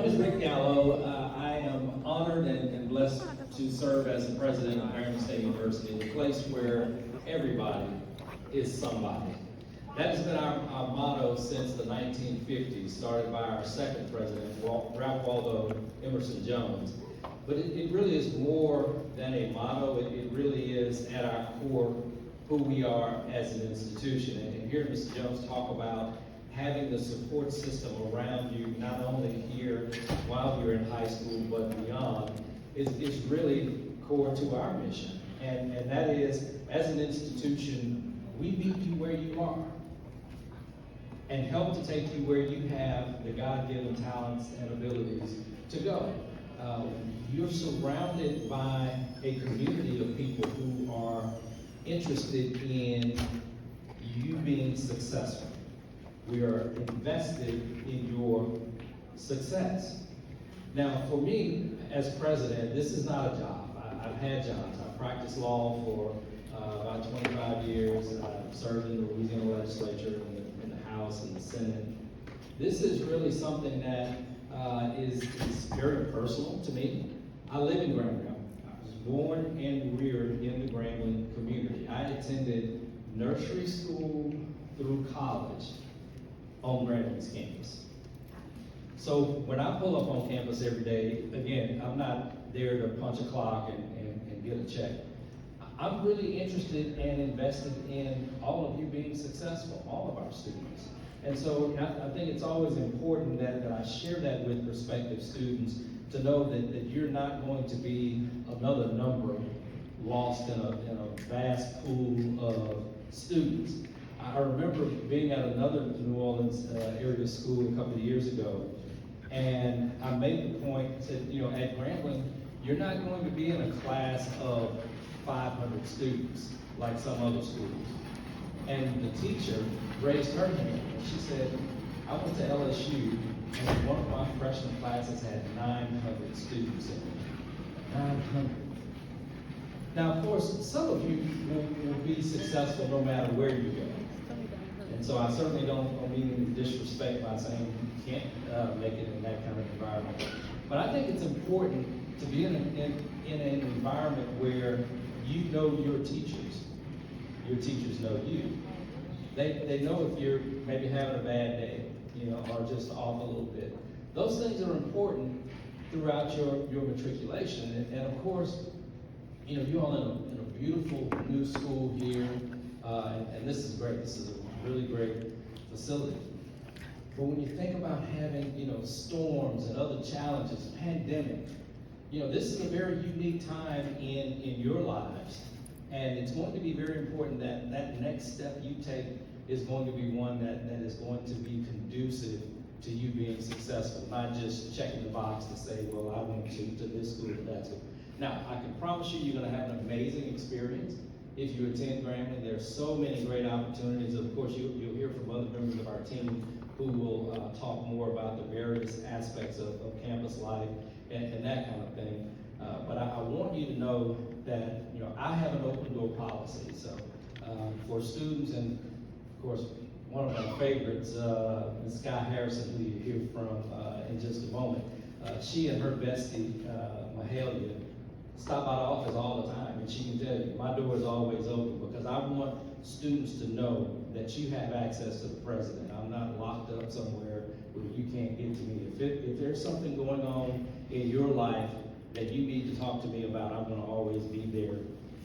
name is Rick Gallot. I am honored and blessed to serve as the president of Grambling State University, a place where everybody is somebody. That has been our motto since the 1950s, started by our second president, Ralph Waldo Emerson Jones. But it really is more than a motto. It really is at our core who we are as an institution. And hearing Mr. Jones talk about having the support system around you, not only here while you're in high school, but beyond, is really core to our mission. And that is, as an institution, we meet you where you are and help to take you where you have the God-given talents and abilities to go. You're surrounded by a community of people who are interested in you being successful. We are invested in your success. Now, for me, as president, this is not a job. I've had jobs. I've practiced law for about 25 years. I've served in the Louisiana legislature, in the House and the Senate. This is really something that is very personal to me. I live in Grambling. I was born and reared in the Grambling community. I attended nursery school through college on Grambling's campus. So when I pull up on campus every day, again, I'm not there to punch a clock and get a check. I'm really interested and invested in all of you being successful, all of our students. And so I think it's always important that I share that with prospective students to know that you're not going to be another number lost in a vast pool of students. I remember being at another New Orleans area school a couple of years ago, and I made the point, said, at Grambling, you're not going to be in a class of 500 students like some other schools. And the teacher raised her hand, and she said, I went to LSU, and one of my freshman classes had 900 students in it. 900. Now, of course, some of you will be successful no matter where you go. And so I certainly don't mean any disrespect by saying you can't make it in that kind of environment. But I think it's important to be in an environment where you know your teachers. Your teachers know you. They know if you're maybe having a bad day, or just off a little bit. Those things are important throughout your matriculation. And of course, you're all in a beautiful new school here, and this is great. This is a really great facility. But when you think about having, storms and other challenges, pandemic, this is a very unique time in your lives. And it's going to be very important that next step you take is going to be one that is going to be conducive to you being successful, not just checking the box to say, well, I went to this school or that school. Now, I can promise you're going to have an amazing experience if you attend Grambling. There's so many great opportunities. Of course, you'll hear from other members of our team who will talk more about the various aspects of campus life and that kind of thing. But I want you to know that I have an open door policy. So for students, and of course, one of my favorites, Ms. Sky Harrison, who you hear from in just a moment, she and her bestie, Mahalia, stop by the office all the time, and she can tell you, my door is always open, because I want students to know that you have access to the president. I'm not locked up somewhere where you can't get to me. If there's something going on in your life that you need to talk to me about, I'm going to always be there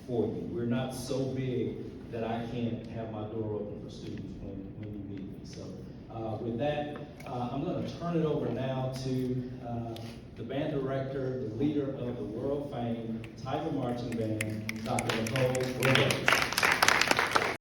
for you. We're not so big that I can't have my door open for students when you need me. So with that, I'm going to turn it over now to the band director, the leader of the world famed Tiger Marching Band, Dr. Nicole Williams.